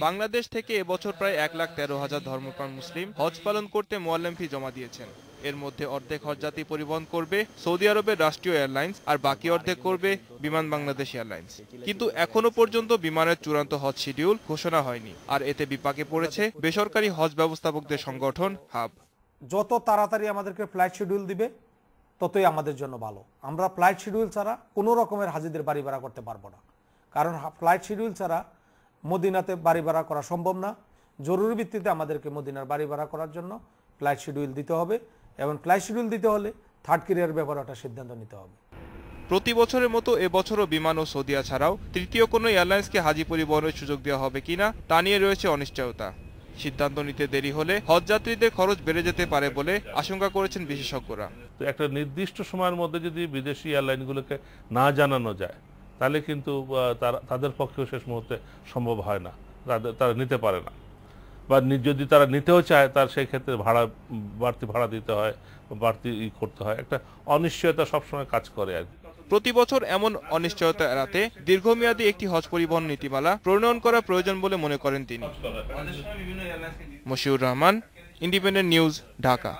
বাংলাদেশ থেকে এবছর প্রায় 1,13,000 ধর্মপ্রাণ মুসলিম হজ পালন করতে মোয়াল্লেম ফি জমা দিয়েছেন। এর মধ্যে অর্ধেক হজযাত্রী পরিবহন করবে সৌদি আরবের রাষ্ট্রীয় এয়ারলাইন্স, আর বাকি অর্ধেক করবে বিমান বাংলাদেশ এয়ারলাইন্স। কিন্তু এখনো পর্যন্ত বিমানের চূড়ান্ত হজ শিডিউল ঘোষণা হয়নি, আর এতে বিপাকে পড়েছে বেসরকারি হজ ব্যবস্থাপকদের সংগঠন হাব। যত তাড়াতাড়ি আমাদেরকে ফ্লাইট শিডিউল দিবে ততই আমাদের জন্য ভালো। আমরা ফ্লাইট শিডিউল ছাড়া কোনো রকমের হাজিদের বাড়ি ভাড়া করতে পারবো না, কারণ ফ্লাইট শিডিউল ছাড়া মদিনাতে বাড়ি ভাড়া করা সম্ভব না। জরুরি ভিত্তিতে আমাদেরকে মদিনার বাড়ি ভাড়া করার জন্য ফ্লাইট শিডিউল দিতে হবে, এবং ফ্লাইট শিডিউল দিতে হলে থার্ড ক্যারিয়ার ব্যাপারে একটা সিদ্ধান্ত নিতে হবে। প্রতি বছরের মতো এবছরও বিমান ও সৌদিয়া ছাড়াও তৃতীয় কোনো এয়ারলাইন্সকে হাজি পরিবহনের সুযোগ দেওয়া হবে কিনা তা নিয়ে রয়েছে অনিশ্চয়তা। সিদ্ধান্ত নিতে দেরি হলে হজযাত্রীদের খরচ বেড়ে যেতে পারে বলে আশঙ্কা করেছেন বিশেষজ্ঞরা। তো একটা নির্দিষ্ট সময়ের মধ্যে যদি বিদেশি এয়ারলাইনগুলোকে না জানানো যায়, তাহলে কিন্তু তাদের পক্ষেও শেষ মুহূর্তে সম্ভব হয় না, তারা নিতে পারে না, বা যদি তারা নিতেও চায় তার সেই ক্ষেত্রে বাড়তি ভাড়া দিতে হয়, বাড়তি করতে হয়। একটা অনিশ্চয়তা সবসময় কাজ করে আর কি। প্রতি বছর এমন অনিশ্চয়তা এড়াতে দীর্ঘমেয়াদী একটি হজ পরিবহন নীতিমালা প্রণয়ন করা প্রয়োজন বলে মনে করেন তিনি। Moshiur Rahman, independent news, Dhaka.